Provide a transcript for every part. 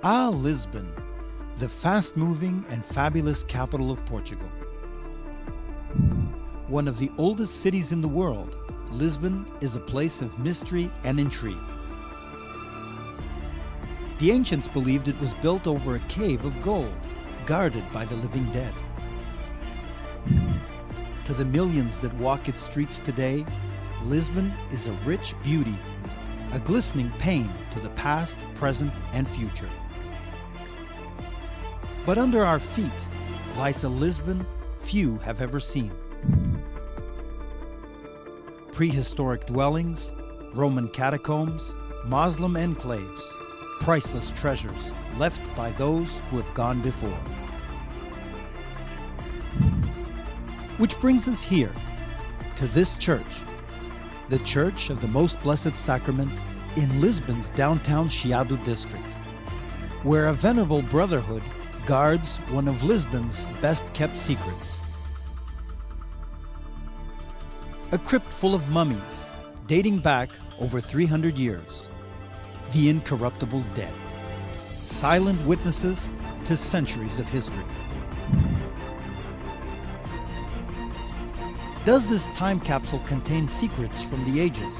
Lisbon, the fast-moving and fabulous capital of Portugal. One of the oldest cities in the world, Lisbon is a place of mystery and intrigue. The ancients believed it was built over a cave of gold, guarded by the living dead. To the millions that walk its streets today, Lisbon is a rich beauty, a glistening pain to the past, present, and future. But under our feet lies a Lisbon few have ever seen. Prehistoric dwellings, Roman catacombs, Muslim enclaves, priceless treasures left by those who have gone before. Which brings us here, to this church, the Church of the Most Blessed Sacrament in Lisbon's downtown Chiado district, where a venerable brotherhood guards one of Lisbon's best-kept secrets. A crypt full of mummies, dating back over 300 years. The incorruptible dead, silent witnesses to centuries of history. Does this time capsule contain secrets from the ages?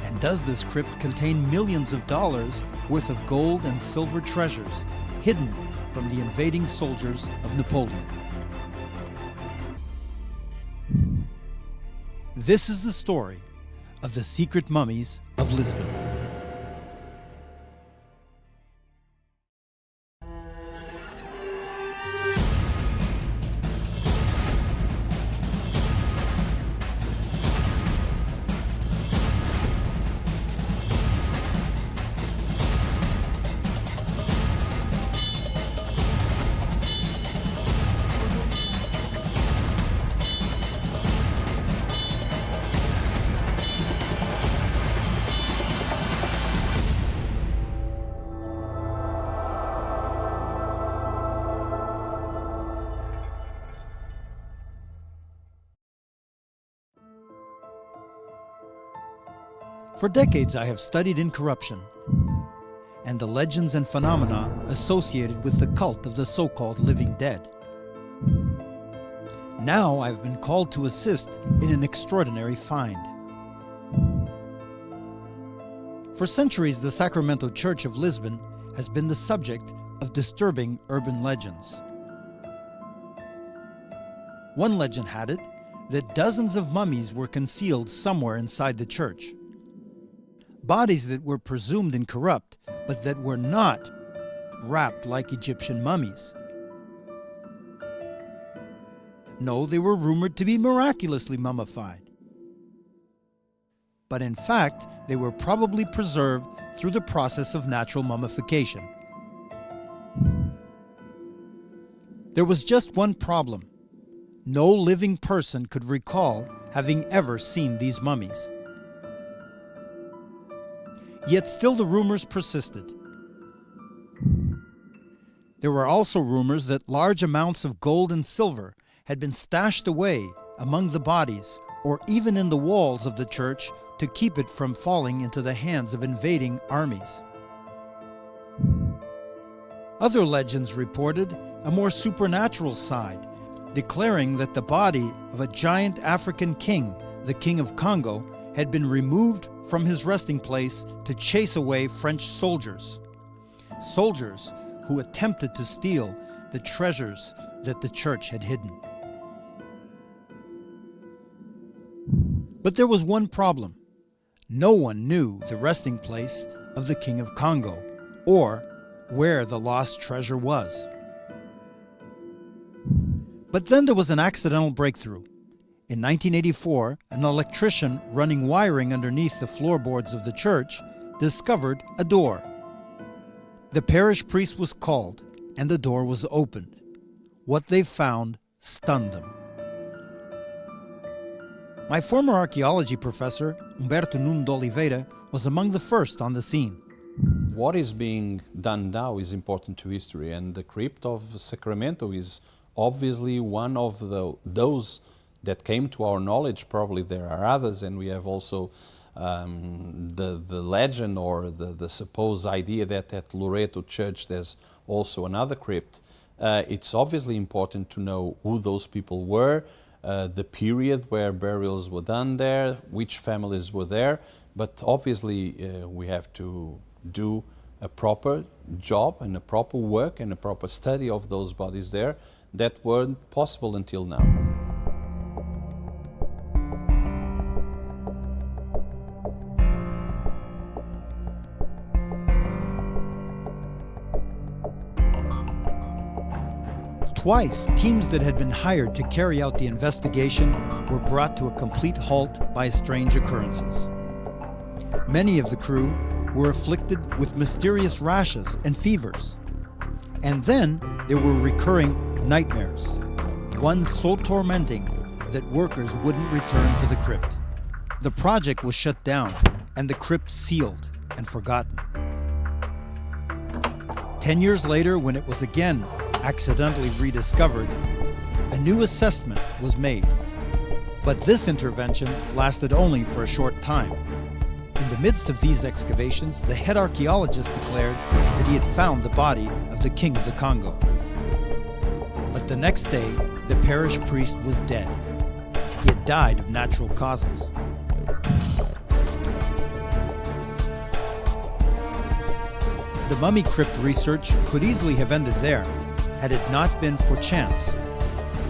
And does this crypt contain millions of dollars worth of gold and silver treasures hidden from the invading soldiers of Napoleon? This is the story of the Secret Mummies of Lisbon. For decades I have studied incorruption and the legends and phenomena associated with the cult of the so-called living dead. Now I've been called to assist in an extraordinary find. For centuries, the Sacramento Church of Lisbon has been the subject of disturbing urban legends. One legend had it that dozens of mummies were concealed somewhere inside the church. Bodies that were presumed incorrupt, but that were not wrapped like Egyptian mummies. No, they were rumored to be miraculously mummified. But in fact, they were probably preserved through the process of natural mummification. There was just one problem. No living person could recall having ever seen these mummies. Yet still the rumors persisted. There were also rumors that large amounts of gold and silver had been stashed away among the bodies or even in the walls of the church to keep it from falling into the hands of invading armies. Other legends reported a more supernatural side, declaring that the body of a giant African king, the King of Congo, had been removed from his resting place to chase away French soldiers. Soldiers who attempted to steal the treasures that the church had hidden. But there was one problem. No one knew the resting place of the King of Congo, or where the lost treasure was. But then there was an accidental breakthrough. In 1984, an electrician running wiring underneath the floorboards of the church discovered a door. The parish priest was called, and the door was opened. What they found stunned them. My former archaeology professor, Humberto Nuno de Oliveira, was among the first on the scene. What is being done now is important to history, and the crypt of Sacramento is obviously one of those that came to our knowledge. Probably there are others, and we have also the legend or the supposed idea that at Loreto Church there's also another crypt, it's obviously important to know who those people were, the period where burials were done there, which families were there, but obviously we have to do a proper job and a proper work and a proper study of those bodies there that weren't possible until now. Twice, teams that had been hired to carry out the investigation were brought to a complete halt by strange occurrences. Many of the crew were afflicted with mysterious rashes and fevers. And then there were recurring nightmares, one so tormenting that workers wouldn't return to the crypt. The project was shut down and the crypt sealed and forgotten. 10 years later, when it was again accidentally rediscovered, a new assessment was made. But this intervention lasted only for a short time. In the midst of these excavations, the head archaeologist declared that he had found the body of the king of the Congo. But the next day, the parish priest was dead. He had died of natural causes. The mummy crypt research could easily have ended there, had it not been for chance.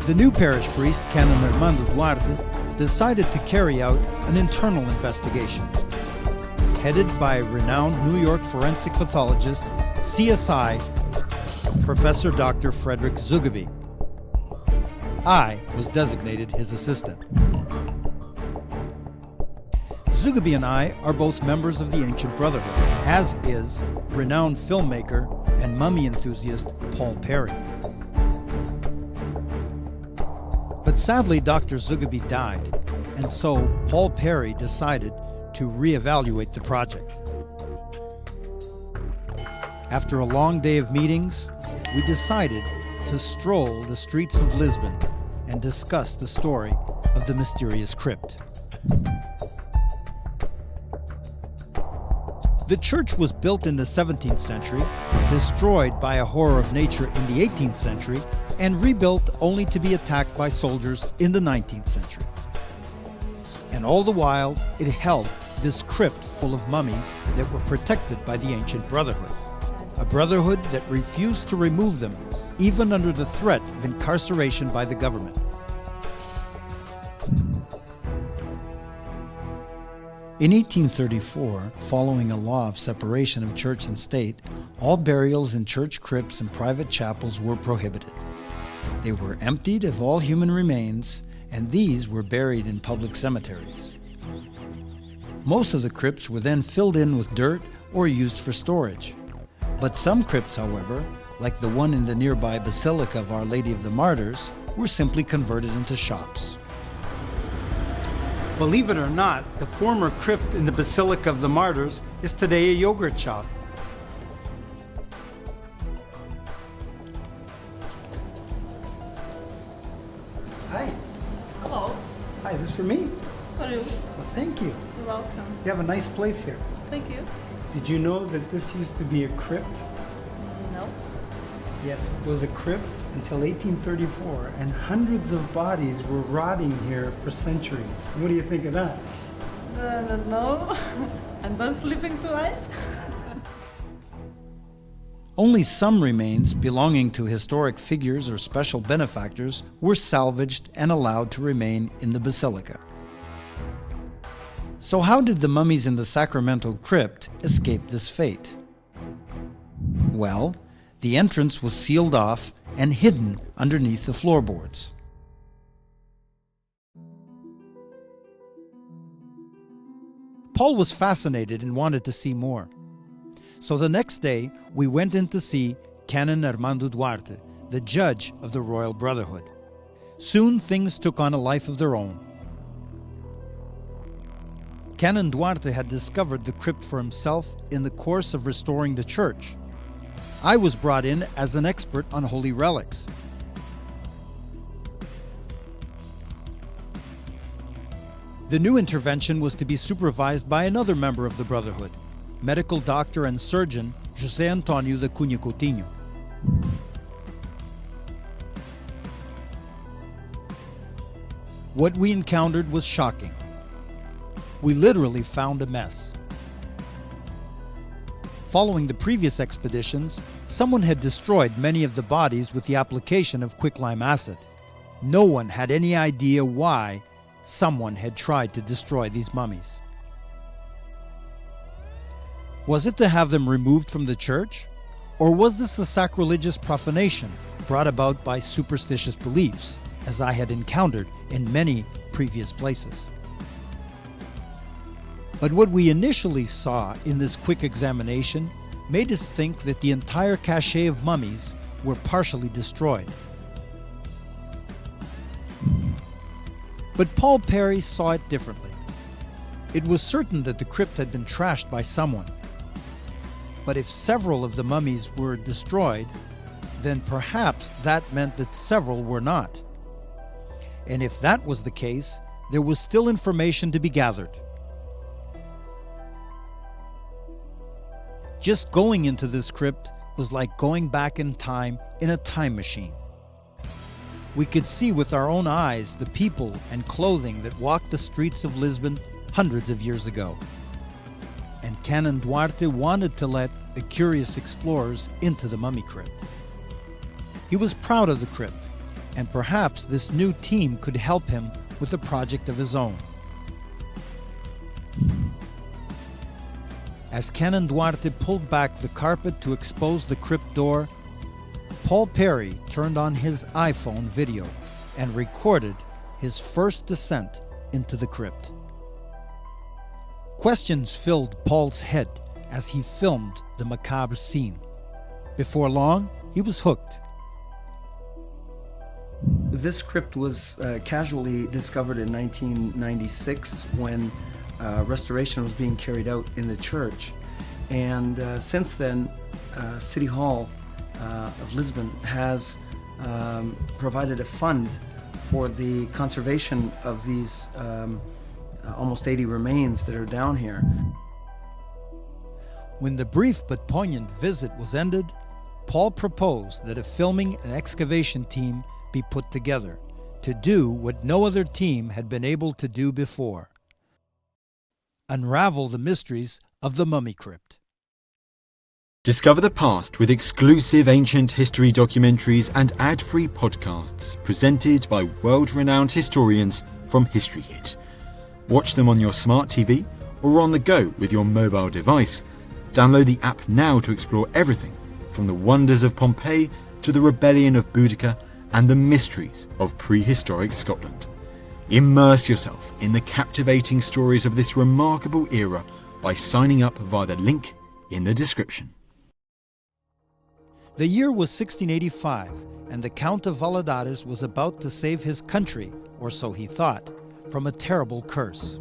The new parish priest, Canon Armando Duarte, decided to carry out an internal investigation. Headed by renowned New York forensic pathologist, CSI, Professor Dr. Frederick Zugaby. I was designated his assistant. Zugaby and I are both members of the Ancient Brotherhood, as is renowned filmmaker and mummy enthusiast Paul Perry. But sadly, Dr. Zugaby died, and so Paul Perry decided to reevaluate the project. After a long day of meetings, we decided to stroll the streets of Lisbon and discuss the story of the mysterious crypt. The church was built in the 17th century, destroyed by a horror of nature in the 18th century, and rebuilt only to be attacked by soldiers in the 19th century. And all the while, it held this crypt full of mummies that were protected by the Ancient Brotherhood, a brotherhood that refused to remove them, even under the threat of incarceration by the government. In 1834, following a law of separation of church and state, all burials in church crypts and private chapels were prohibited. They were emptied of all human remains, and these were buried in public cemeteries. Most of the crypts were then filled in with dirt or used for storage. But some crypts, however, like the one in the nearby Basilica of Our Lady of the Martyrs, were simply converted into shops. Believe it or not, the former crypt in the Basilica of the Martyrs is today a yogurt shop. Hi. Hello. Hi, is this for me? For you. Well, thank you. You're welcome. You have a nice place here. Thank you. Did you know that this used to be a crypt? No. Yes, it was a crypt until 1834, and hundreds of bodies were rotting here for centuries. What do you think of that? No. And don't sleeping tonight? Only some remains belonging to historic figures or special benefactors were salvaged and allowed to remain in the basilica. So how did the mummies in the Sacramento crypt escape this fate? Well, the entrance was sealed off and hidden underneath the floorboards. Paul was fascinated and wanted to see more. So the next day, we went in to see Canon Armando Duarte, the judge of the Royal Brotherhood. Soon things took on a life of their own. Canon Duarte had discovered the crypt for himself in the course of restoring the church. I was brought in as an expert on holy relics. The new intervention was to be supervised by another member of the Brotherhood, medical doctor and surgeon José Antônio da Cunha Coutinho. What we encountered was shocking. We literally found a mess. Following the previous expeditions, someone had destroyed many of the bodies with the application of quicklime acid. No one had any idea why someone had tried to destroy these mummies. Was it to have them removed from the church? Or was this a sacrilegious profanation brought about by superstitious beliefs, as I had encountered in many previous places? But what we initially saw in this quick examination made us think that the entire cache of mummies were partially destroyed. But Paul Perry saw it differently. It was certain that the crypt had been trashed by someone. But if several of the mummies were destroyed, then perhaps that meant that several were not. And if that was the case, there was still information to be gathered. Just going into this crypt was like going back in time in a time machine. We could see with our own eyes the people and clothing that walked the streets of Lisbon hundreds of years ago. And Canon Duarte wanted to let the curious explorers into the mummy crypt. He was proud of the crypt, and perhaps this new team could help him with a project of his own. As Canon Duarte pulled back the carpet to expose the crypt door, Paul Perry turned on his iPhone video and recorded his first descent into the crypt. Questions filled Paul's head as he filmed the macabre scene. Before long, he was hooked. This crypt was casually discovered in 1996 when restoration was being carried out in the church. And since then, City Hall of Lisbon has provided a fund for the conservation of these almost 80 remains that are down here. When the brief but poignant visit was ended, Paul proposed that a filming and excavation team be put together to do what no other team had been able to do before: unravel the mysteries of the mummy crypt. Discover the past with exclusive ancient history documentaries and ad-free podcasts presented by world-renowned historians from History Hit. Watch them on your smart TV or on the go with your mobile device. Download the app now to explore everything from the wonders of Pompeii to the rebellion of Boudica and the mysteries of prehistoric Scotland. Immerse yourself in the captivating stories of this remarkable era by signing up via the link in the description. The year was 1685, and the Count of Valadares was about to save his country, or so he thought, from a terrible curse.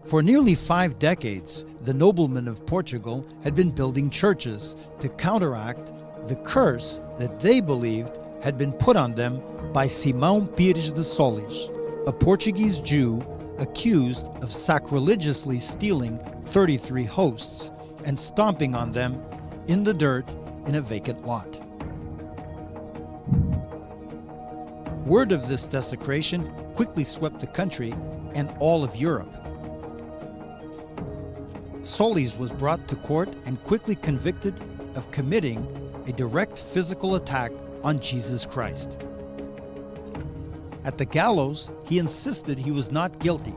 For nearly 5 decades, the noblemen of Portugal had been building churches to counteract the curse that they believed had been put on them by Simão Pires de Solis, a Portuguese Jew accused of sacrilegiously stealing 33 hosts and stomping on them in the dirt in a vacant lot. Word of this desecration quickly swept the country and all of Europe. Solis was brought to court and quickly convicted of committing a direct physical attack on Jesus Christ. At the gallows, he insisted he was not guilty.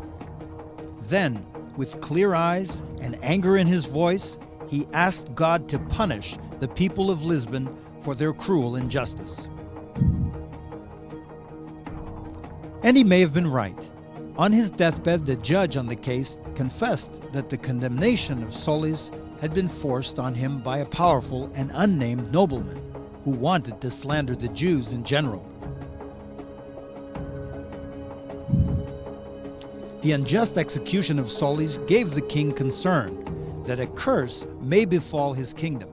Then, with clear eyes and anger in his voice, he asked God to punish the people of Lisbon for their cruel injustice. And he may have been right. On his deathbed, the judge on the case confessed that the condemnation of Solis had been forced on him by a powerful and unnamed nobleman who wanted to slander the Jews in general. The unjust execution of Solis gave the king concern that a curse may befall his kingdom.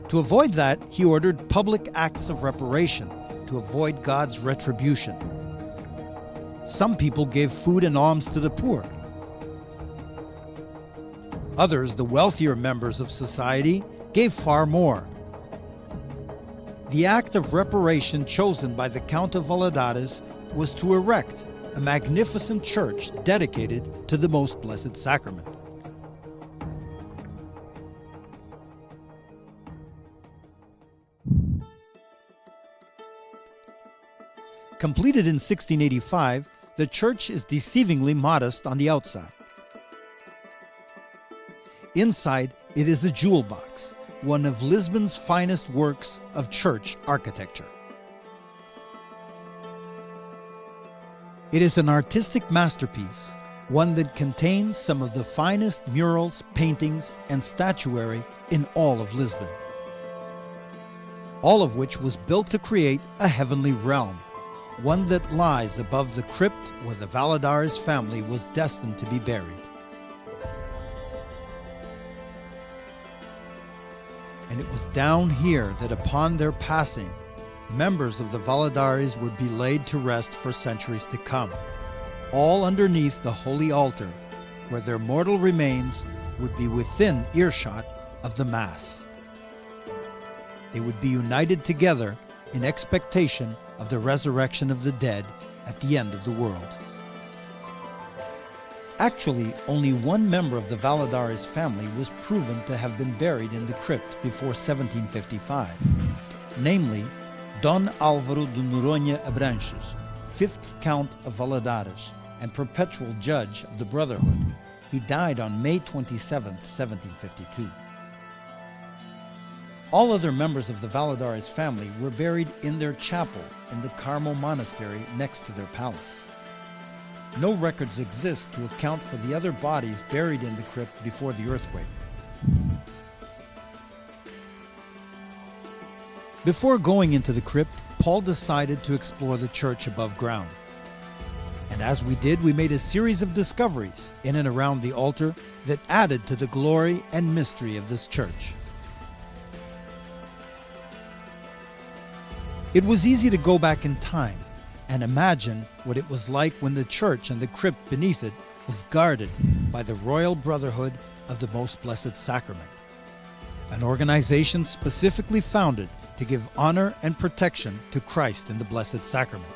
To avoid that, he ordered public acts of reparation to avoid God's retribution. Some people gave food and alms to the poor. Others, the wealthier members of society, gave far more. The act of reparation chosen by the Count of Valadares was to erect a magnificent church dedicated to the Most Blessed Sacrament. Completed in 1685, the church is deceivingly modest on the outside. Inside, it is a jewel box, one of Lisbon's finest works of church architecture. It is an artistic masterpiece, one that contains some of the finest murals, paintings, and statuary in all of Lisbon, all of which was built to create a heavenly realm, one that lies above the crypt where the Valadares family was destined to be buried. And it was down here that upon their passing, members of the Valadares would be laid to rest for centuries to come, all underneath the holy altar, where their mortal remains would be within earshot of the Mass. They would be united together in expectation of the resurrection of the dead at the end of the world. Actually, only one member of the Valadares family was proven to have been buried in the crypt before 1755, namely Don Álvaro de Noronha Abranches, 5th Count of Valadares and perpetual judge of the Brotherhood. He died on May 27, 1752. All other members of the Valadares family were buried in their chapel in the Carmel Monastery next to their palace. No records exist to account for the other bodies buried in the crypt before the earthquake. Before going into the crypt, Paul decided to explore the church above ground. And as we did, we made a series of discoveries in and around the altar that added to the glory and mystery of this church. It was easy to go back in time and imagine what it was like when the church and the crypt beneath it was guarded by the Royal Brotherhood of the Most Blessed Sacrament, an organization specifically founded to give honor and protection to Christ in the Blessed Sacrament.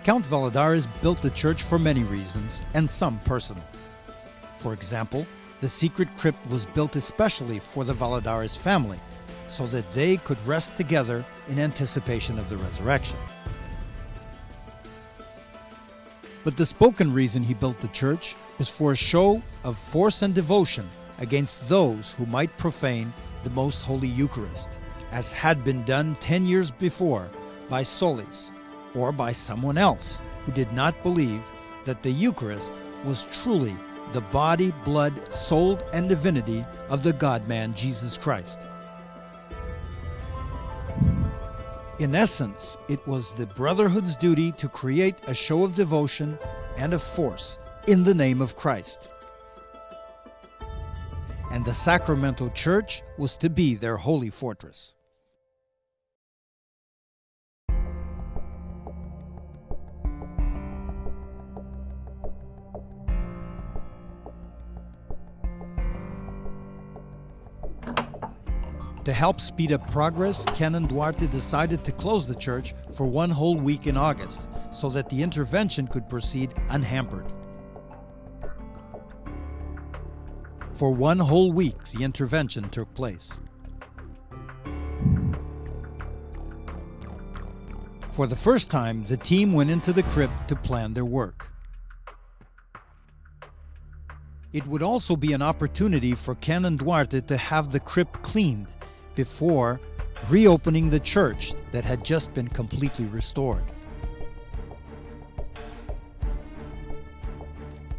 Count Valadares built the church for many reasons, and some personal. For example, the secret crypt was built especially for the Valadares family, so that they could rest together in anticipation of the resurrection. But the spoken reason he built the church was for a show of force and devotion against those who might profane the Most Holy Eucharist, as had been done 10 years before by Solis, or by someone else who did not believe that the Eucharist was truly the body, blood, soul, and divinity of the God-man Jesus Christ. In essence, it was the Brotherhood's duty to create a show of devotion and of force in the name of Christ. And the Sacramental Church was to be their holy fortress. To help speed up progress, Canon Duarte decided to close the church for one whole week in August, so that the intervention could proceed unhampered. For one whole week, the intervention took place. For the first time, the team went into the crypt to plan their work. It would also be an opportunity for Canon Duarte to have the crypt cleaned before reopening the church that had just been completely restored.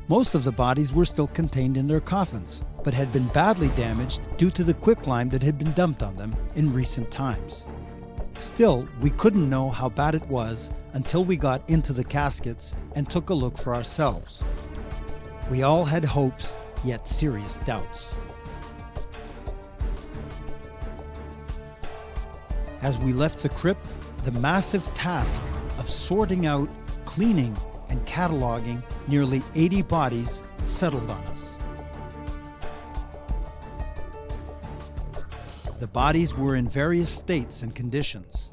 Most of the bodies were still contained in their coffins, but had been badly damaged due to the quicklime that had been dumped on them in recent times. Still, we couldn't know how bad it was until we got into the caskets and took a look for ourselves. We all had hopes, yet serious doubts. As we left the crypt, the massive task of sorting out, cleaning, and cataloging nearly 80 bodies settled on us. The bodies were in various states and conditions.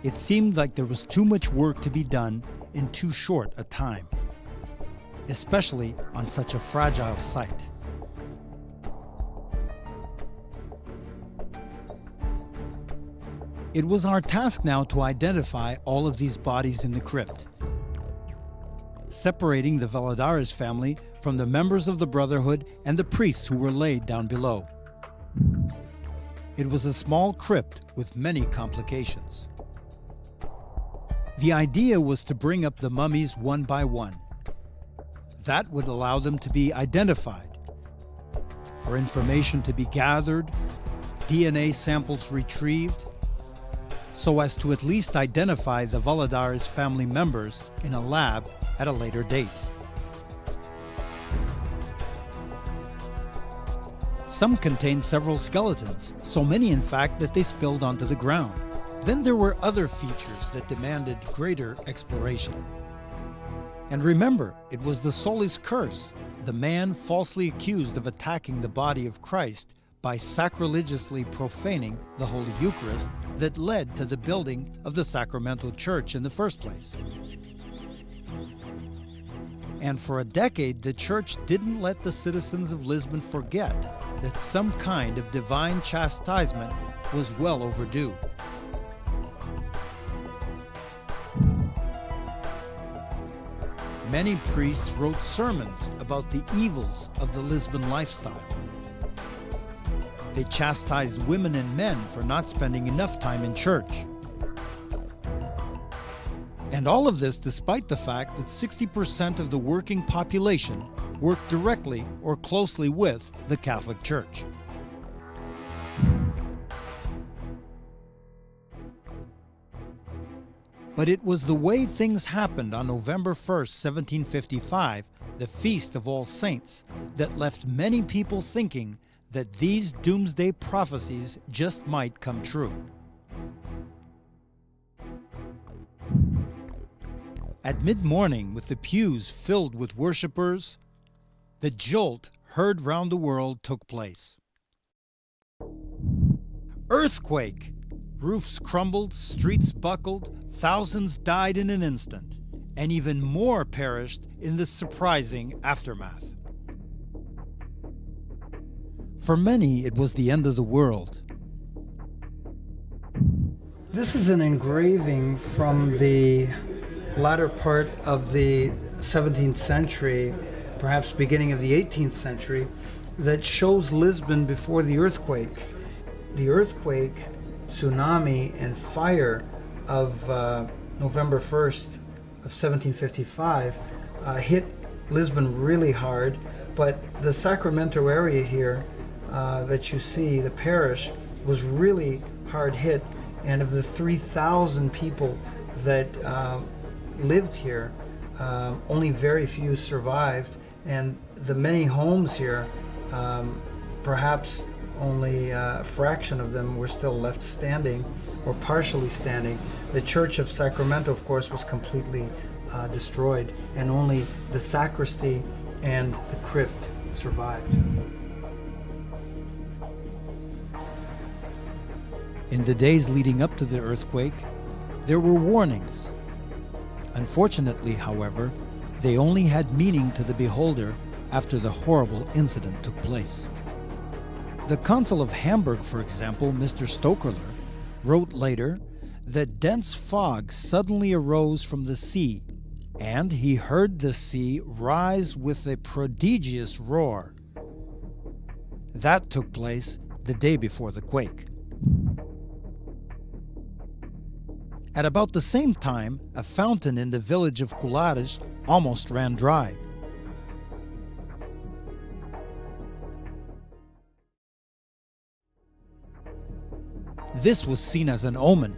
It seemed like there was too much work to be done in too short a time, especially on such a fragile site. It was our task now to identify all of these bodies in the crypt, separating the Valladares family from the members of the Brotherhood and the priests who were laid down below. It was a small crypt with many complications. The idea was to bring up the mummies one by one. That would allow them to be identified, for information to be gathered, DNA samples retrieved, so as to at least identify the Valladares family members in a lab at a later date. Some contained several skeletons, so many in fact that they spilled onto the ground. Then there were other features that demanded greater exploration. And remember, it was the Solis curse, the man falsely accused of attacking the body of Christ by sacrilegiously profaning the Holy Eucharist, that led to the building of the sacramental church in the first place. And for a decade, the church didn't let the citizens of Lisbon forget that some kind of divine chastisement was well overdue. Many priests wrote sermons about the evils of the Lisbon lifestyle. They chastised women and men for not spending enough time in church. And all of this despite the fact that 60% of the working population worked directly or closely with the Catholic Church. But it was the way things happened on November 1st, 1755, the Feast of All Saints, that left many people thinking that these doomsday prophecies just might come true. At mid-morning, with the pews filled with worshippers, the jolt heard round the world took place. Earthquake! Roofs crumbled, streets buckled, thousands died in an instant, and even more perished in the surprising aftermath. For many, it was the end of the world. This is an engraving from the latter part of the 17th century, perhaps beginning of the 18th century, that shows Lisbon before the earthquake. The earthquake, tsunami, and fire of November 1st of 1755 hit Lisbon really hard, but the Sacramento area here that you see, the parish, was really hard hit, and of the 3,000 people that lived here, only very few survived, and the many homes here, perhaps only a fraction of them were still left standing or partially standing. The Church of Sacramento, of course, was completely destroyed, and only the sacristy and the crypt survived. In the days leading up to the earthquake, there were warnings. Unfortunately, however, they only had meaning to the beholder after the horrible incident took place. The Consul of Hamburg, for example, Mr. Stokerler, wrote later that dense fog suddenly arose from the sea, and he heard the sea rise with a prodigious roar. That took place the day before the quake. At about the same time, a fountain in the village of Colares almost ran dry. This was seen as an omen.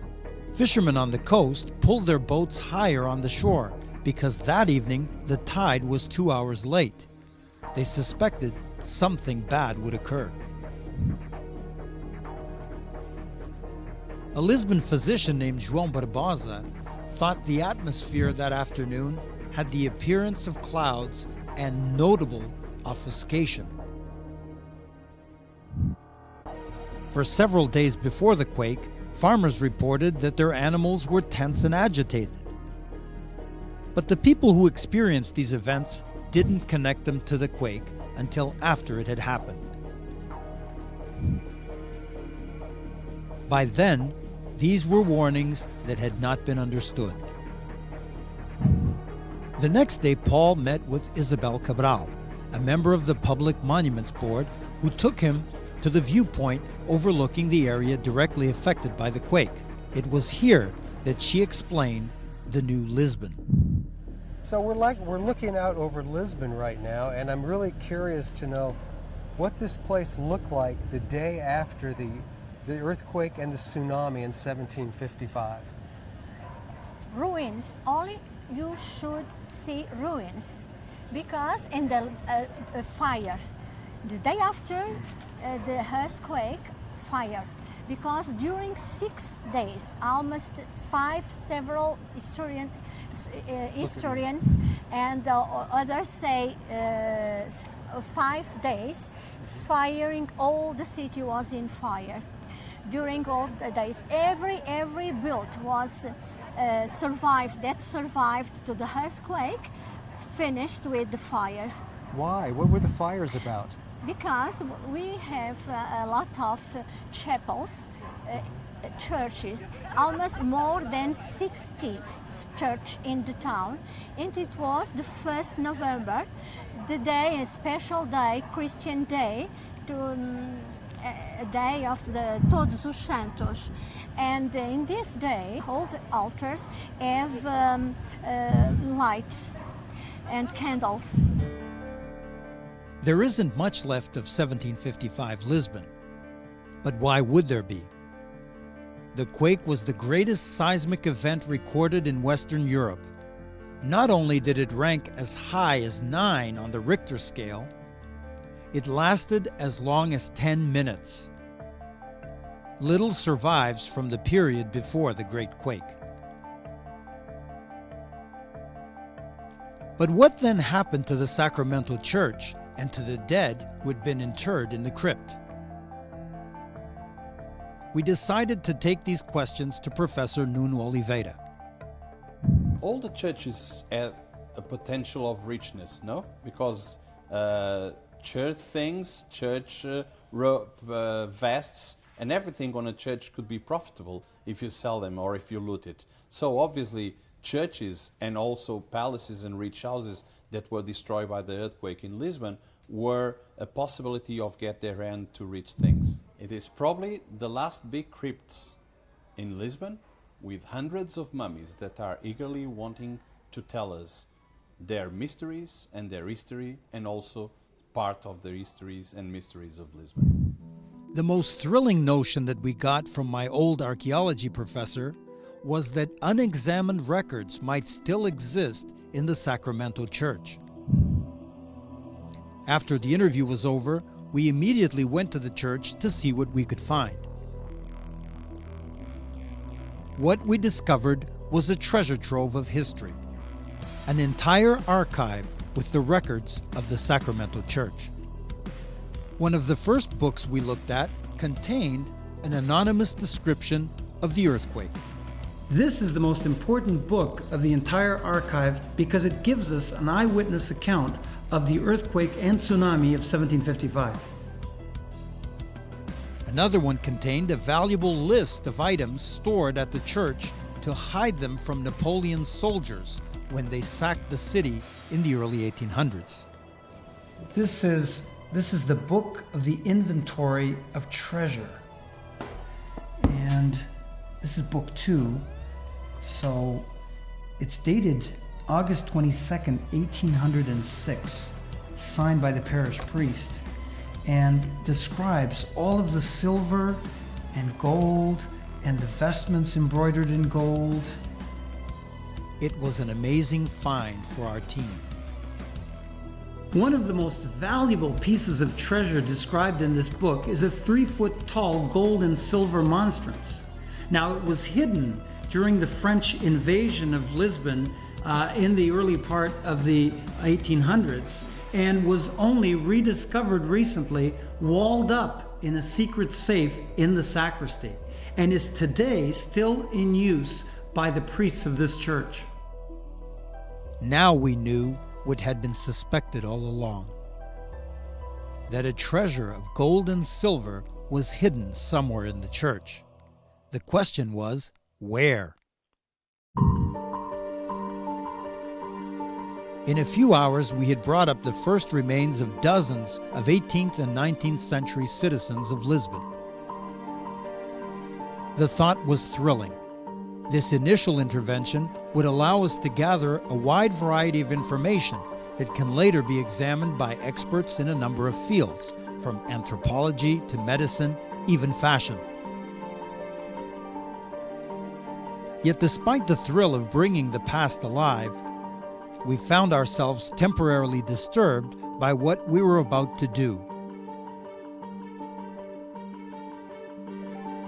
Fishermen on the coast pulled their boats higher on the shore because that evening the tide was 2 hours late. They suspected something bad would occur. A Lisbon physician named João Barbosa thought the atmosphere that afternoon had the appearance of clouds and notable obfuscation. For several days before the quake, farmers reported that their animals were tense and agitated. But the people who experienced these events didn't connect them to the quake until after it had happened. By then, these were warnings that had not been understood. The next day, Paul met with Isabel Cabral, a member of the Public Monuments Board, who took him to the viewpoint overlooking the area directly affected by the quake. It was here that she explained the new Lisbon. So we're looking out over Lisbon right now, and I'm really curious to know what this place looked like the day after the earthquake and the tsunami in 1755. Ruins, only you should see ruins, because in the fire, the day after the earthquake, fire, because during 6 days, almost several historians and others say 5 days, firing, all the city was in fire. During all the days, every build was survived to the earthquake, finished with the fire. Why? What were the fires about? Because we have a lot of chapels, churches, almost more than 60 churches in the town, and it was the 1st November, the day, a special day, Christian day, a day of the Todos os Santos. And in this day, all the altars have lights and candles. There isn't much left of 1755 Lisbon, but why would there be? The quake was the greatest seismic event recorded in Western Europe. Not only did it rank as high as 9 on the Richter scale, it lasted as long as 10 minutes. Little survives from the period before the Great Quake. But what then happened to the Sacramental Church and to the dead who had been interred in the crypt? We decided to take these questions to Professor Nuno Oliveira. All the churches have a potential of richness, no? Because church things, church vests, and everything on a church could be profitable if you sell them or if you loot it. So obviously churches and also palaces and rich houses that were destroyed by the earthquake in Lisbon were a possibility of get their hand to rich things. It is probably the last big crypt in Lisbon, with hundreds of mummies that are eagerly wanting to tell us their mysteries and their history, and also part of the histories and mysteries of Lisbon. The most thrilling notion that we got from my old archaeology professor was that unexamined records might still exist in the Sacramental Church. After the interview was over, we immediately went to the church to see what we could find. What we discovered was a treasure trove of history, an entire archive with the records of the Sacramental Church. One of the first books we looked at contained an anonymous description of the earthquake. This is the most important book of the entire archive because it gives us an eyewitness account of the earthquake and tsunami of 1755. Another one contained a valuable list of items stored at the church to hide them from Napoleon's soldiers when they sacked the city in the early 1800s. This is the book of the inventory of treasure. And this is book 2. So it's dated August 22nd, 1806, signed by the parish priest, and describes all of the silver and gold and the vestments embroidered in gold. It was an amazing find for our team. One of the most valuable pieces of treasure described in this book is a 3-foot tall gold and silver monstrance. Now, it was hidden during the French invasion of Lisbon in the early part of the 1800s and was only rediscovered recently, walled up in a secret safe in the sacristy, and is today still in use by the priests of this church. Now we knew what had been suspected all along, that a treasure of gold and silver was hidden somewhere in the church. The question was, where? In a few hours, we had brought up the first remains of dozens of 18th and 19th century citizens of Lisbon. The thought was thrilling. This initial intervention would allow us to gather a wide variety of information that can later be examined by experts in a number of fields, from anthropology to medicine, even fashion. Yet despite the thrill of bringing the past alive, we found ourselves temporarily disturbed by what we were about to do.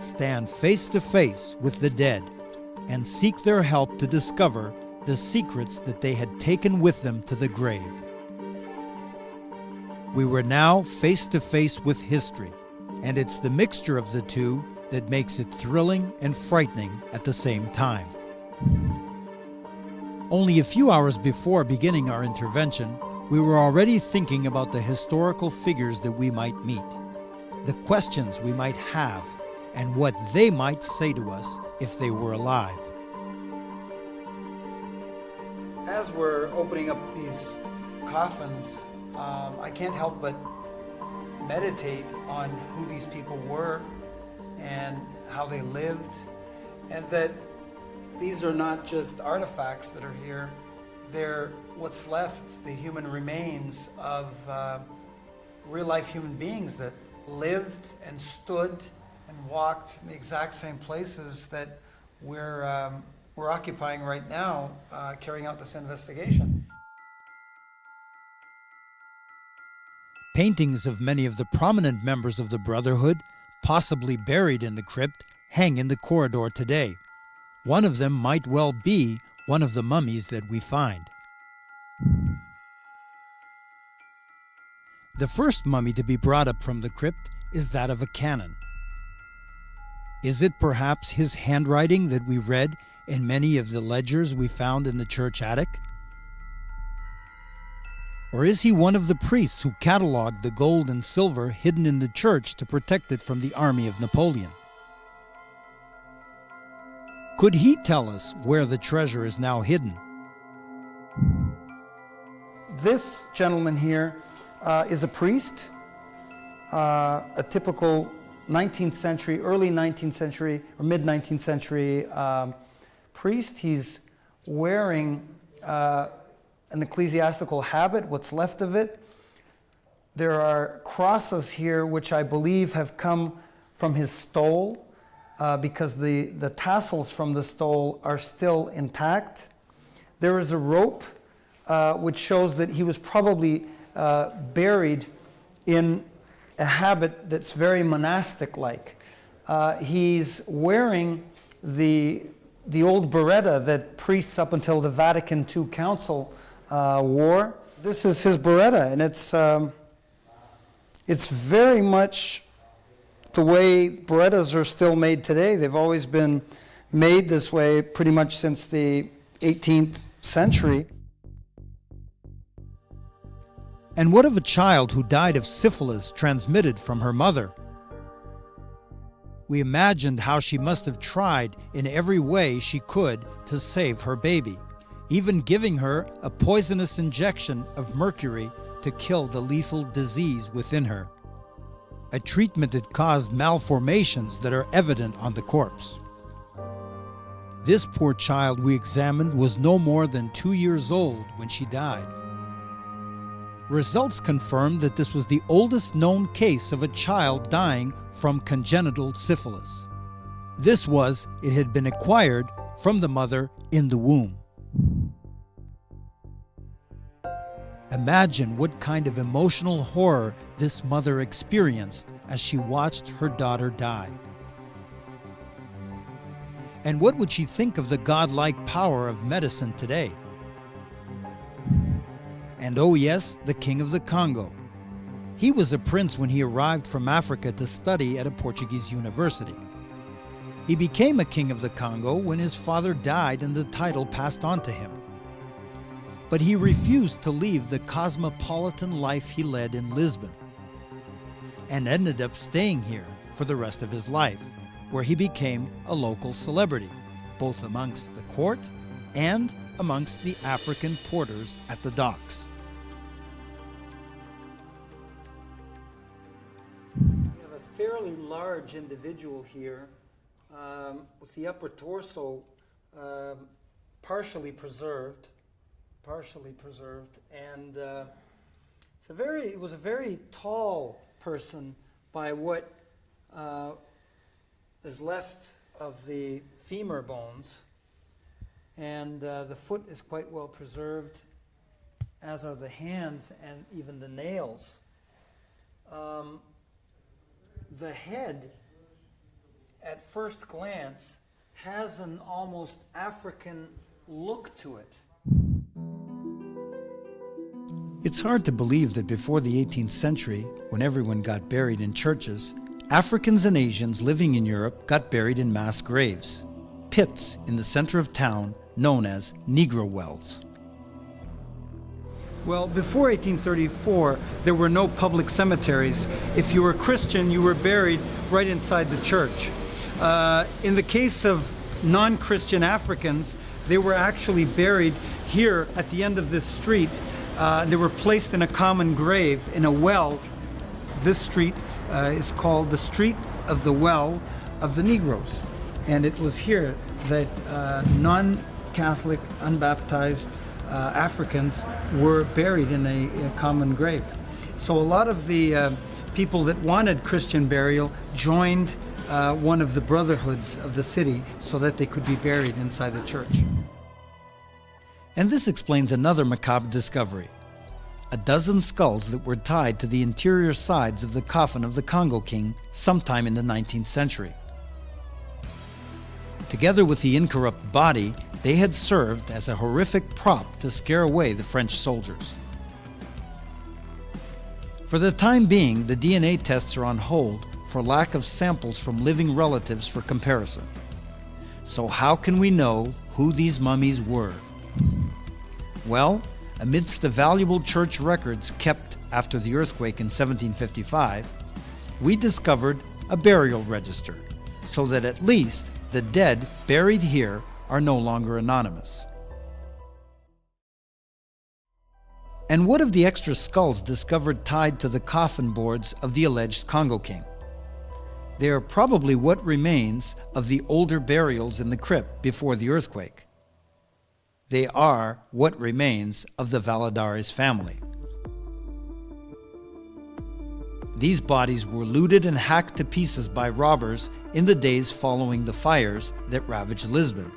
Stand face to face with the dead and seek their help to discover the secrets that they had taken with them to the grave. We were now face to face with history, and it's the mixture of the two that makes it thrilling and frightening at the same time. Only a few hours before beginning our intervention, we were already thinking about the historical figures that we might meet, the questions we might have, and what they might say to us if they were alive. As we're opening up these coffins, I can't help but meditate on who these people were and how they lived, and that these are not just artifacts that are here, they're what's left, the human remains of real-life human beings that lived and stood and walked in the exact same places that we're occupying right now, carrying out this investigation. Paintings of many of the prominent members of the Brotherhood, possibly buried in the crypt, hang in the corridor today. One of them might well be one of the mummies that we find. The first mummy to be brought up from the crypt is that of a canon. Is it perhaps his handwriting that we read in many of the ledgers we found in the church attic? Or is he one of the priests who cataloged the gold and silver hidden in the church to protect it from the army of Napoleon? Could he tell us where the treasure is now hidden? This gentleman here is a priest, a typical 19th century, early 19th century, or mid-19th century priest. He's wearing an ecclesiastical habit, what's left of it. There are crosses here which I believe have come from his stole, because the tassels from the stole are still intact. There is a rope which shows that he was probably buried in a habit that's very monastic-like. He's wearing the old beretta that priests up until the Vatican II Council wore. This is his beretta, and it's very much the way berettas are still made today. They've always been made this way pretty much since the 18th century. And what of a child who died of syphilis transmitted from her mother? We imagined how she must have tried in every way she could to save her baby, even giving her a poisonous injection of mercury to kill the lethal disease within her, a treatment that caused malformations that are evident on the corpse. This poor child we examined was no more than 2 years old when she died. Results confirmed that this was the oldest known case of a child dying from congenital syphilis. This was, it had been acquired from the mother in the womb. Imagine what kind of emotional horror this mother experienced as she watched her daughter die. And what would she think of the godlike power of medicine today? And oh yes, the King of the Congo. He was a prince when he arrived from Africa to study at a Portuguese university. He became a king of the Congo when his father died and the title passed on to him. But he refused to leave the cosmopolitan life he led in Lisbon, and ended up staying here for the rest of his life, where he became a local celebrity, both amongst the court and amongst the African porters at the docks. We have a fairly large individual here with the upper torso partially preserved, and it was a very tall person by what is left of the femur bones, and the foot is quite well preserved, as are the hands and even the nails. The head, at first glance, has an almost African look to it. It's hard to believe that before the 18th century, when everyone got buried in churches, Africans and Asians living in Europe got buried in mass graves, pits in the center of town known as Negro wells. Well, before 1834, there were no public cemeteries. If you were Christian, you were buried right inside the church. In the case of non-Christian Africans, they were actually buried here at the end of this street. They were placed in a common grave in a well. This street is called the Street of the Well of the Negroes. And it was here that non-Catholic, unbaptized Africans were buried in a common grave. So a lot of the people that wanted Christian burial joined one of the brotherhoods of the city so that they could be buried inside the church. And this explains another macabre discovery: a dozen skulls that were tied to the interior sides of the coffin of the Congo king sometime in the 19th century. Together with the incorrupt body, they had served as a horrific prop to scare away the French soldiers. For the time being, the DNA tests are on hold for lack of samples from living relatives for comparison. So how can we know who these mummies were? Well, amidst the valuable church records kept after the earthquake in 1755, we discovered a burial register, so that at least the dead buried here are no longer anonymous. And what of the extra skulls discovered tied to the coffin boards of the alleged Congo king? They are probably what remains of the older burials in the crypt before the earthquake. They are what remains of the Valladares family. These bodies were looted and hacked to pieces by robbers in the days following the fires that ravaged Lisbon.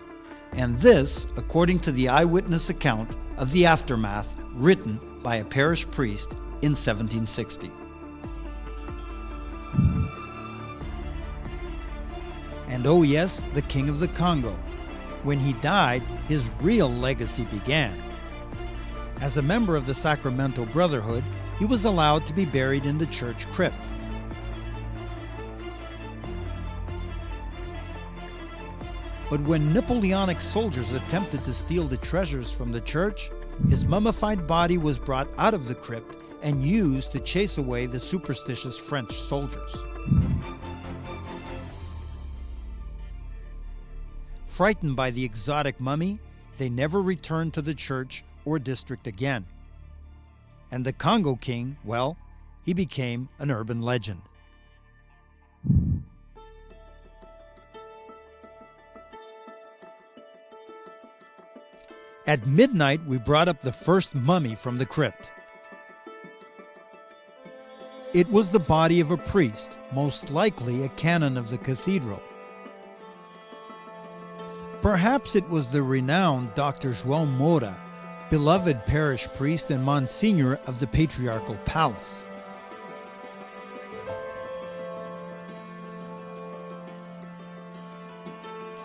And this, according to the eyewitness account of the aftermath written by a parish priest in 1760. And oh yes, the King of the Congo. When he died, his real legacy began. As a member of the Sacramento Brotherhood, he was allowed to be buried in the church crypt. But when Napoleonic soldiers attempted to steal the treasures from the church, his mummified body was brought out of the crypt and used to chase away the superstitious French soldiers. Frightened by the exotic mummy, they never returned to the church or district again. And the Congo king, well, he became an urban legend. At midnight, we brought up the first mummy from the crypt. It was the body of a priest, most likely a canon of the cathedral. Perhaps it was the renowned Dr. João Moura, beloved parish priest and Monsignor of the Patriarchal Palace.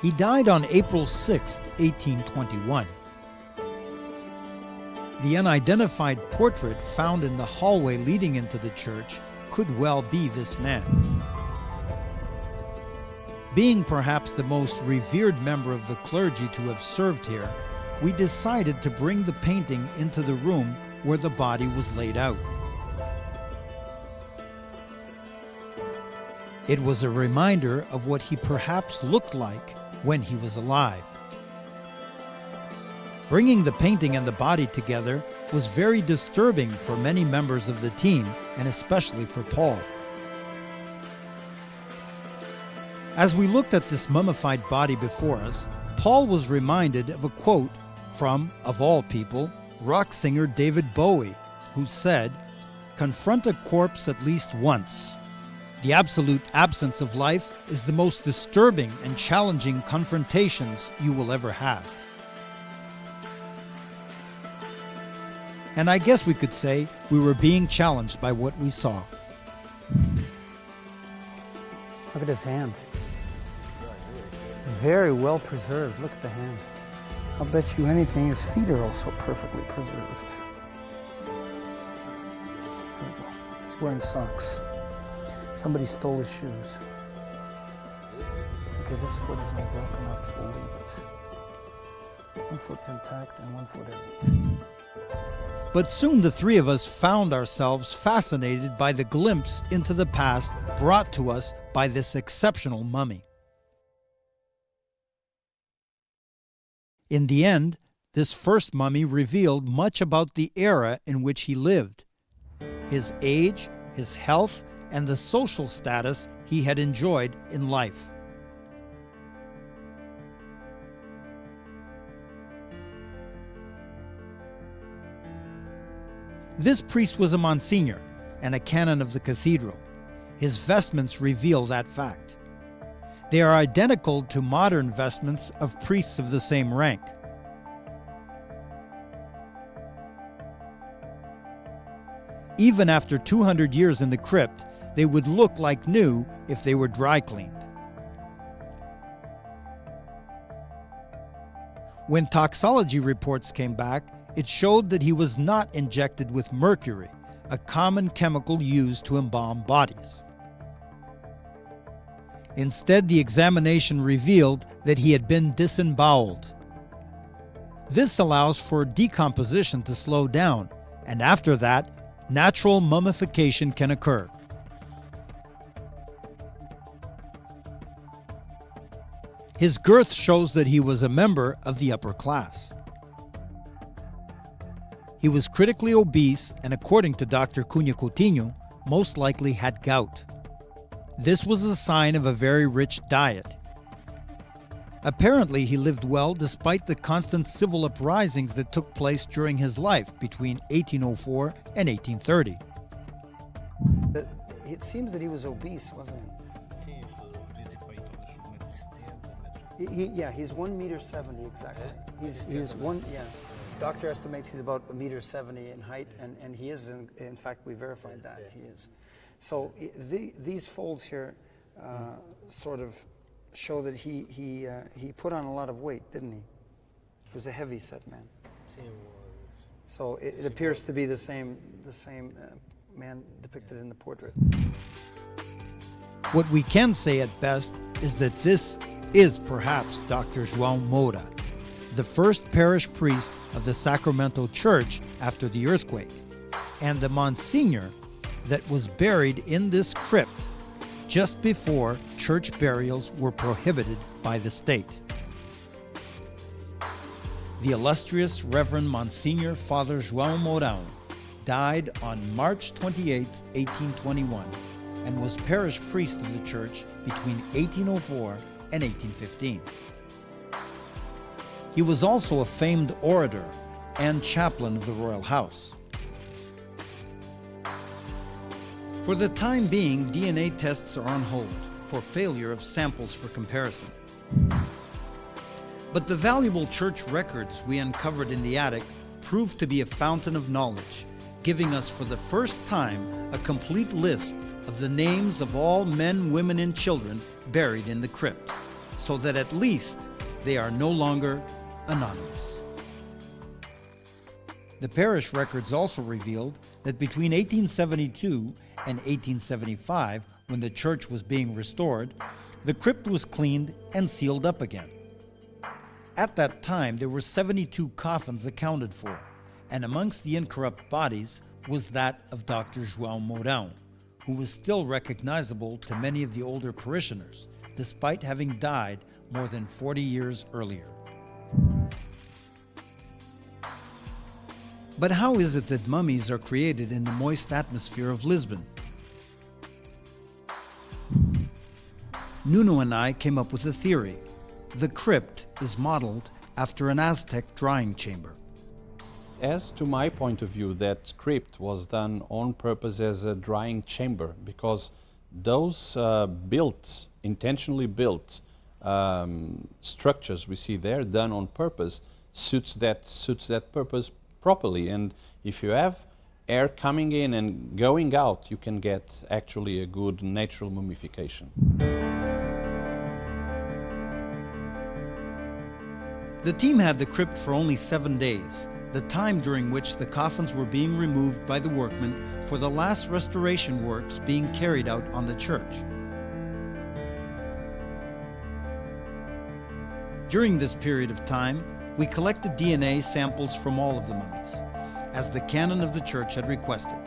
He died on April 6, 1821. The unidentified portrait found in the hallway leading into the church could well be this man. Being perhaps the most revered member of the clergy to have served here, we decided to bring the painting into the room where the body was laid out. It was a reminder of what he perhaps looked like when he was alive. Bringing the painting and the body together was very disturbing for many members of the team, and especially for Paul. As we looked at this mummified body before us, Paul was reminded of a quote from, of all people, rock singer David Bowie, who said, "Confront a corpse at least once. The absolute absence of life is the most disturbing and challenging confrontations you will ever have." And I guess we could say we were being challenged by what we saw. Look at his hand. Very well preserved. Look at the hand. I'll bet you anything his feet are also perfectly preserved. There we go. He's wearing socks. Somebody stole his shoes. Okay, this foot is all broken up, so we'll leave it. One foot's intact and one foot isn't. But soon the three of us found ourselves fascinated by the glimpse into the past brought to us by this exceptional mummy. In the end, this first mummy revealed much about the era in which he lived, his age, his health, and the social status he had enjoyed in life. This priest was a Monsignor and a canon of the cathedral. His vestments reveal that fact. They are identical to modern vestments of priests of the same rank. Even after 200 years in the crypt, they would look like new if they were dry cleaned. When toxology reports came back, it showed that he was not injected with mercury, a common chemical used to embalm bodies. Instead, the examination revealed that he had been disemboweled. This allows for decomposition to slow down, and after that, natural mummification can occur. His girth shows that he was a member of the upper class. He was critically obese and, according to Dr. Cunha Coutinho, most likely had gout. This was a sign of a very rich diet. Apparently, he lived well despite the constant civil uprisings that took place during his life between 1804 and 1830. It seems that he was obese, wasn't he? Yeah, he's 1.70 m exactly. He's one, yeah. Doctor estimates he's about 1.70 m in height, and he is, in fact, we verified that, he is. So these folds here sort of show that he put on a lot of weight, didn't he? He was a heavy set man. So it appears to be the same man depicted in the portrait. What we can say at best is that this is perhaps Dr. João Moura, the first parish priest of the Sacramento Church after the earthquake, and the Monsignor that was buried in this crypt just before church burials were prohibited by the state. The illustrious Reverend Monsignor Father João Mourão died on March 28, 1821, and was parish priest of the church between 1804 and 1815. He was also a famed orator and chaplain of the royal house. For the time being, DNA tests are on hold for failure of samples for comparison. But the valuable church records we uncovered in the attic proved to be a fountain of knowledge, giving us for the first time a complete list of the names of all men, women, and children buried in the crypt, so that at least they are no longer anonymous. The parish records also revealed that between 1872 and 1875, when the church was being restored, the crypt was cleaned and sealed up again. At that time, there were 72 coffins accounted for, and amongst the incorrupt bodies was that of Dr. João Mourão, who was still recognizable to many of the older parishioners, despite having died more than 40 years earlier. But how is it that mummies are created in the moist atmosphere of Lisbon? Nuno and I came up with a theory. The crypt is modeled after an Aztec drying chamber. As to my point of view, that crypt was done on purpose as a drying chamber, because those intentionally built structures we see there, done on purpose, suits that purpose properly. And if you have air coming in and going out, you can get actually a good natural mummification. The team had the crypt for only 7 days, the time during which the coffins were being removed by the workmen for the last restoration works being carried out on the church. During this period of time, we collected DNA samples from all of the mummies, as the canon of the church had requested.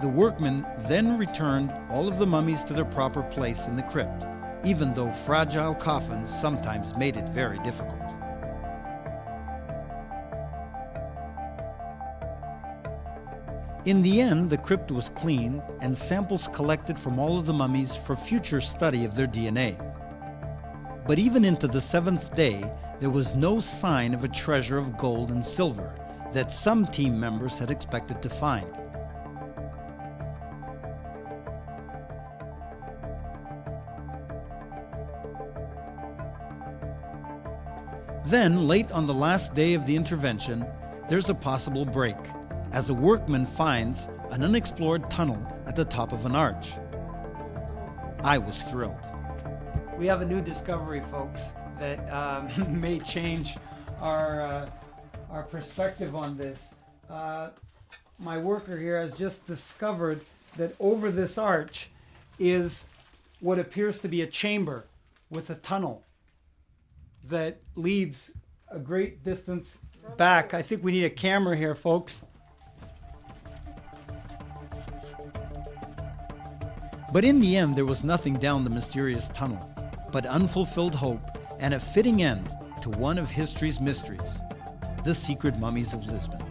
The workmen then returned all of the mummies to their proper place in the crypt, even though fragile coffins sometimes made it very difficult. In the end, the crypt was cleaned and samples collected from all of the mummies for future study of their DNA. But even into the 7th day, there was no sign of a treasure of gold and silver that some team members had expected to find. Then, late on the last day of the intervention, there's a possible break, as a workman finds an unexplored tunnel at the top of an arch. I was thrilled. We have a new discovery, folks, that may change our perspective on this. My worker here has just discovered that over this arch is what appears to be a chamber with a tunnel that leads a great distance back. I think we need a camera here, folks. But in the end, there was nothing down the mysterious tunnel, but unfulfilled hope and a fitting end to one of history's mysteries, the Secret Mummies of Lisbon.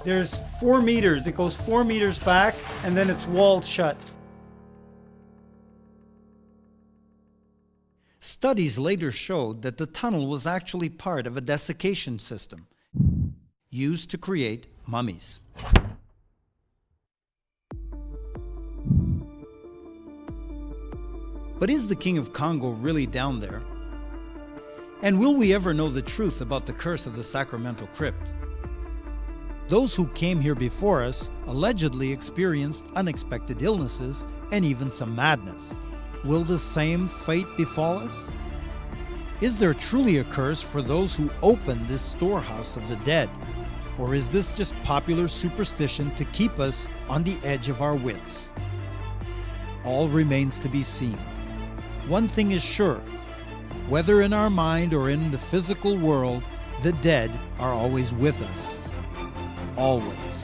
There's 4 meters. It goes 4 meters back, and then it's walled shut. Studies later showed that the tunnel was actually part of a desiccation system used to create mummies. But is the King of Congo really down there? And will we ever know the truth about the curse of the Sacramental Crypt? Those who came here before us allegedly experienced unexpected illnesses and even some madness. Will the same fate befall us? Is there truly a curse for those who open this storehouse of the dead? Or is this just popular superstition to keep us on the edge of our wits? All remains to be seen. One thing is sure, whether in our mind or in the physical world, the dead are always with us. Always.